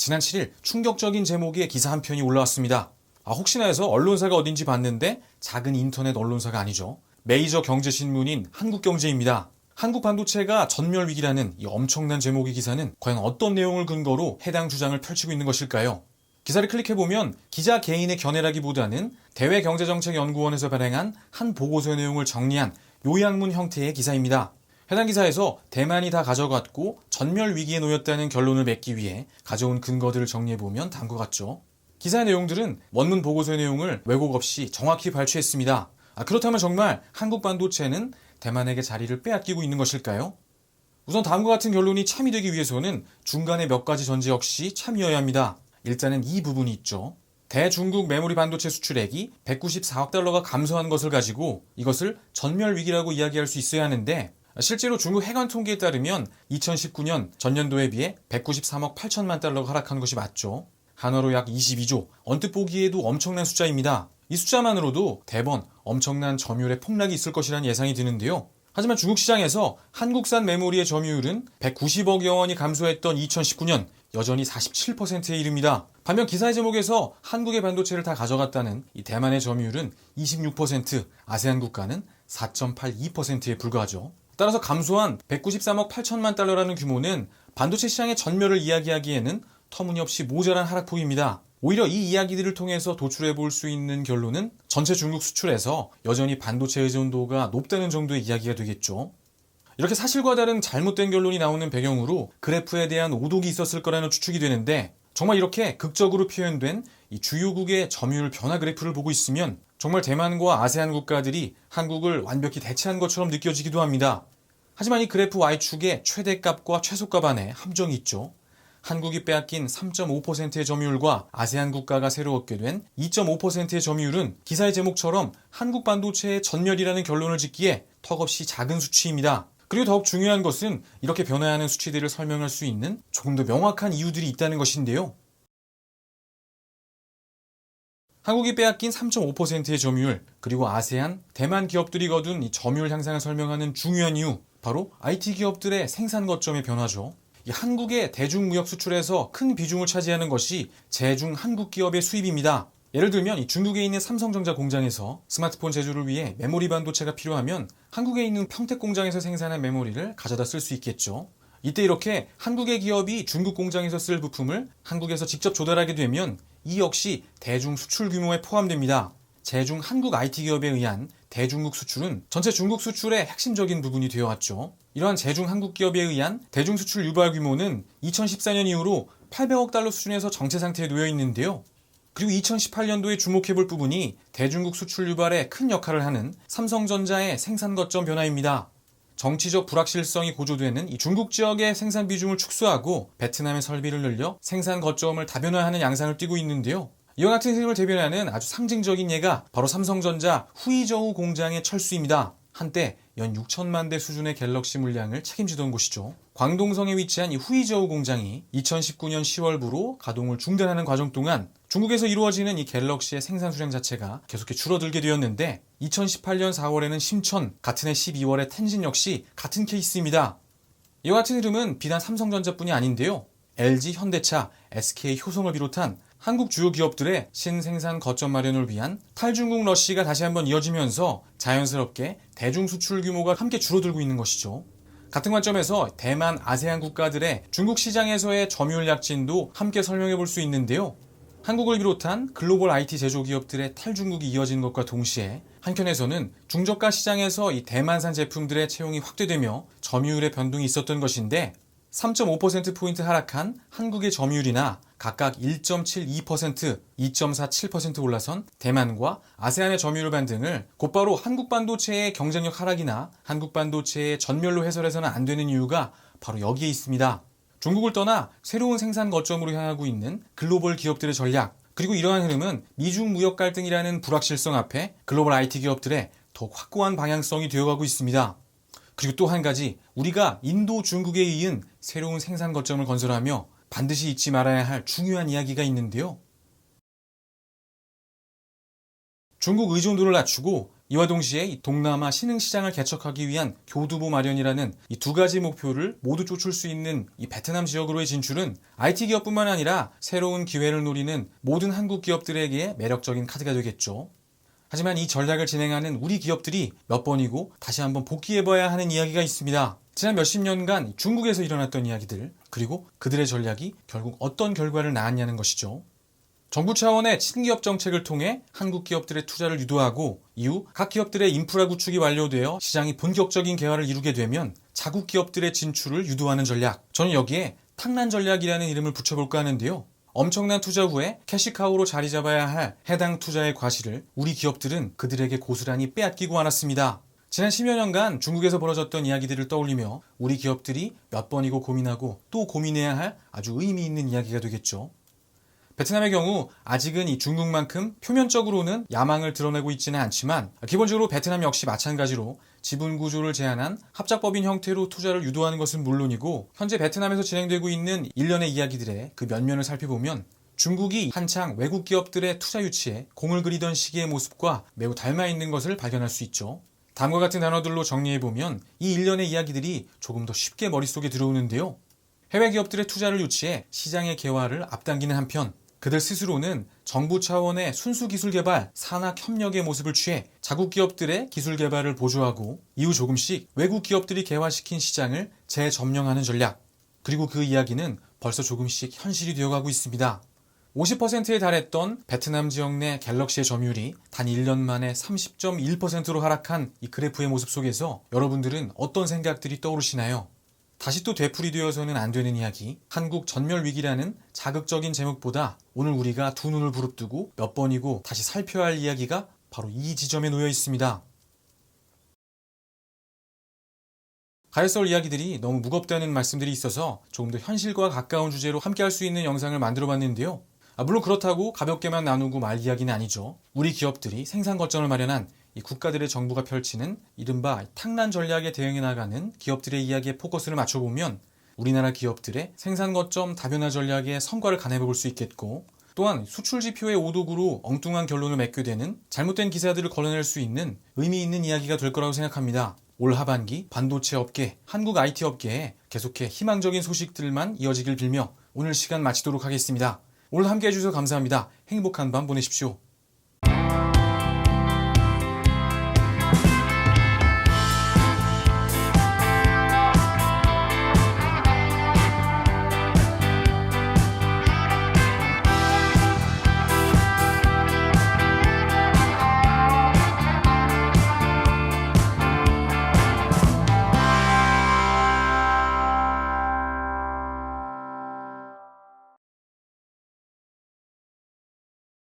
지난 7일 충격적인 제목의 기사 한 편이 올라왔습니다. 혹시나 해서 언론사가 어딘지 봤는데 작은 인터넷 언론사가 아니죠. 메이저 경제신문인 한국경제입니다. 한국 반도체가 전멸위기라는 이 엄청난 제목의 기사는 과연 어떤 내용을 근거로 해당 주장을 펼치고 있는 것일까요? 기사를 클릭해보면 기자 개인의 견해라기보다는 대외경제정책연구원에서 발행한 한 보고서의 내용을 정리한 요약문 형태의 기사입니다. 해당 기사에서 대만이 다 가져갔고 전멸 위기에 놓였다는 결론을 맺기 위해 가져온 근거들을 정리해보면 다음과 같죠. 기사의 내용들은 원문 보고서의 내용을 왜곡 없이 정확히 발췌했습니다. 그렇다면 정말 한국 반도체는 대만에게 자리를 빼앗기고 있는 것일까요? 우선 다음과 같은 결론이 참이 되기 위해서는 중간에 몇 가지 전제 역시 참이어야 합니다. 일단은 이 부분이 있죠. 대중국 메모리 반도체 수출액이 194억 달러가 감소한 것을 가지고 이것을 전멸 위기라고 이야기할 수 있어야 하는데 실제로 중국 해관 통계에 따르면 2019년 전년도에 비해 193억 8천만 달러가 하락한 것이 맞죠. 한화로 약 22조, 언뜻 보기에도 엄청난 숫자입니다. 이 숫자만으로도 대번 엄청난 점유율의 폭락이 있을 것이라는 예상이 드는데요. 하지만 중국 시장에서 한국산 메모리의 점유율은 190억여 원이 감소했던 2019년 여전히 47%에 이릅니다. 반면 기사의 제목에서 한국의 반도체를 다 가져갔다는 이 대만의 점유율은 26%, 아세안 국가는 4.82%에 불과하죠. 따라서 감소한 193억 8천만 달러라는 규모는 반도체 시장의 전멸을 이야기하기에는 터무니없이 모자란 하락폭입니다. 오히려 이 이야기들을 통해서 도출해 볼 수 있는 결론은 전체 중국 수출에서 여전히 반도체 의존도가 높다는 정도의 이야기가 되겠죠. 이렇게 사실과 다른 잘못된 결론이 나오는 배경으로 그래프에 대한 오독이 있었을 거라는 추측이 되는데 정말 이렇게 극적으로 표현된 이 주요국의 점유율 변화 그래프를 보고 있으면 정말 대만과 아세안 국가들이 한국을 완벽히 대체한 것처럼 느껴지기도 합니다. 하지만 이 그래프 Y축의 최대값과 최소값 안에 함정이 있죠. 한국이 빼앗긴 3.5%의 점유율과 아세안 국가가 새로 얻게 된 2.5%의 점유율은 기사의 제목처럼 한국 반도체의 전멸이라는 결론을 짓기에 턱없이 작은 수치입니다. 그리고 더욱 중요한 것은 이렇게 변화하는 수치들을 설명할 수 있는 조금 더 명확한 이유들이 있다는 것인데요. 한국이 빼앗긴 3.5%의 점유율, 그리고 아세안, 대만 기업들이 거둔 이 점유율 향상을 설명하는 중요한 이유, 바로 IT 기업들의 생산 거점의 변화죠. 이 한국의 대중무역 수출에서 큰 비중을 차지하는 것이 제중 한국 기업의 수입입니다. 예를 들면 이 중국에 있는 삼성전자 공장에서 스마트폰 제조를 위해 메모리 반도체가 필요하면 한국에 있는 평택 공장에서 생산한 메모리를 가져다 쓸 수 있겠죠. 이때 이렇게 한국의 기업이 중국 공장에서 쓸 부품을 한국에서 직접 조달하게 되면 이 역시 대중 수출 규모에 포함됩니다. 제중 한국 IT 기업에 의한 대중국 수출은 전체 중국 수출의 핵심적인 부분이 되어왔죠. 이러한 제중 한국 기업에 의한 대중 수출 유발 규모는 2014년 이후로 800억 달러 수준에서 정체 상태에 놓여 있는데요. 그리고 2018년도에 주목해볼 부분이 대중국 수출 유발에 큰 역할을 하는 삼성전자의 생산 거점 변화입니다. 정치적 불확실성이 고조되는 이 중국 지역의 생산 비중을 축소하고 베트남의 설비를 늘려 생산 거점을 다변화하는 양상을 띠고 있는데요. 이와 같은 흐름을 대변하는 아주 상징적인 예가 바로 삼성전자 후이저우 공장의 철수입니다. 한때 연 6천만 대 수준의 갤럭시 물량을 책임지던 곳이죠. 광동성에 위치한 이 후이저우 공장이 2019년 10월부로 가동을 중단하는 과정 동안 중국에서 이루어지는 이 갤럭시의 생산 수량 자체가 계속해 줄어들게 되었는데 2018년 4월에는 심천, 같은 해 12월에 텐진 역시 같은 케이스입니다. 이와 같은 흐름은 비단 삼성전자뿐이 아닌데요. LG, 현대차, SK, 효성을 비롯한 한국 주요 기업들의 신생산 거점 마련을 위한 탈중국 러시가 다시 한번 이어지면서 자연스럽게 대중 수출 규모가 함께 줄어들고 있는 것이죠. 같은 관점에서 대만, 아세안 국가들의 중국 시장에서의 점유율 약진도 함께 설명해 볼 수 있는데요. 한국을 비롯한 글로벌 IT 제조 기업들의 탈중국이 이어지는 것과 동시에 한편에서는 중저가 시장에서 이 대만산 제품들의 채용이 확대되며 점유율의 변동이 있었던 것인데 3.5%포인트 하락한 한국의 점유율이나 각각 1.72%, 2.47% 올라선 대만과 아세안의 점유율 반등을 곧바로 한국 반도체의 경쟁력 하락이나 한국 반도체의 전멸로 해설해서는 안 되는 이유가 바로 여기에 있습니다. 중국을 떠나 새로운 생산 거점으로 향하고 있는 글로벌 기업들의 전략, 그리고 이러한 흐름은 미중 무역 갈등이라는 불확실성 앞에 글로벌 IT 기업들의 더욱 확고한 방향성이 되어가고 있습니다. 그리고 또 한 가지, 우리가 인도, 중국에 이은 새로운 생산 거점을 건설하며 반드시 잊지 말아야 할 중요한 이야기가 있는데요. 중국 의존도를 낮추고 이와 동시에 이 동남아 신흥시장을 개척하기 위한 교두보 마련이라는 이 두 가지 목표를 모두 쫓을 수 있는 이 베트남 지역으로의 진출은 IT 기업뿐만 아니라 새로운 기회를 노리는 모든 한국 기업들에게 매력적인 카드가 되겠죠. 하지만 이 전략을 진행하는 우리 기업들이 몇 번이고 다시 한번 복귀해봐야 하는 이야기가 있습니다. 지난 몇십 년간 중국에서 일어났던 이야기들, 그리고 그들의 전략이 결국 어떤 결과를 낳았냐는 것이죠. 정부 차원의 친기업 정책을 통해 한국 기업들의 투자를 유도하고 이후 각 기업들의 인프라 구축이 완료되어 시장이 본격적인 개화를 이루게 되면 자국 기업들의 진출을 유도하는 전략. 저는 여기에 탕란 전략이라는 이름을 붙여볼까 하는데요. 엄청난 투자 후에 캐시카우로 자리 잡아야 할 해당 투자의 과실을 우리 기업들은 그들에게 고스란히 빼앗기고 말았습니다. 지난 10여 년간 중국에서 벌어졌던 이야기들을 떠올리며 우리 기업들이 몇 번이고 고민하고 또 고민해야 할 아주 의미 있는 이야기가 되겠죠. 베트남의 경우 아직은 이 중국만큼 표면적으로는 야망을 드러내고 있지는 않지만 기본적으로 베트남 역시 마찬가지로 지분 구조를 제한한 합작법인 형태로 투자를 유도하는 것은 물론이고 현재 베트남에서 진행되고 있는 일련의 이야기들의 그 면면을 살펴보면 중국이 한창 외국 기업들의 투자 유치에 공을 그리던 시기의 모습과 매우 닮아 있는 것을 발견할 수 있죠. 다음과 같은 단어들로 정리해보면 이 일련의 이야기들이 조금 더 쉽게 머릿속에 들어오는데요. 해외 기업들의 투자를 유치해 시장의 개화를 앞당기는 한편 그들 스스로는 정부 차원의 순수 기술 개발, 산학 협력의 모습을 취해 자국 기업들의 기술 개발을 보조하고 이후 조금씩 외국 기업들이 개화시킨 시장을 재점령하는 전략. 그리고 그 이야기는 벌써 조금씩 현실이 되어가고 있습니다. 50%에 달했던 베트남 지역 내 갤럭시의 점유율이 단 1년 만에 30.1%로 하락한 이 그래프의 모습 속에서 여러분들은 어떤 생각들이 떠오르시나요? 다시 또 되풀이되어서는 안 되는 이야기, 한국 전멸 위기라는 자극적인 제목보다 오늘 우리가 두 눈을 부릅뜨고 몇 번이고 다시 살펴야 할 이야기가 바로 이 지점에 놓여 있습니다. 가야썰 이야기들이 너무 무겁다는 말씀들이 있어서 조금 더 현실과 가까운 주제로 함께 할 수 있는 영상을 만들어 봤는데요. 물론 그렇다고 가볍게만 나누고 말 이야기는 아니죠. 우리 기업들이 생산 거점을 마련한 이 국가들의 정부가 펼치는 이른바 탕란 전략에 대응해 나가는 기업들의 이야기에 포커스를 맞춰보면 우리나라 기업들의 생산 거점 다변화 전략의 성과를 가늠해볼 수 있겠고 또한 수출 지표의 오독으로 엉뚱한 결론을 맺게 되는 잘못된 기사들을 걸러낼 수 있는 의미 있는 이야기가 될 거라고 생각합니다. 올 하반기 반도체 업계, 한국 IT 업계에 계속해 희망적인 소식들만 이어지길 빌며 오늘 시간 마치도록 하겠습니다. 오늘 함께 해주셔서 감사합니다. 행복한 밤 보내십시오.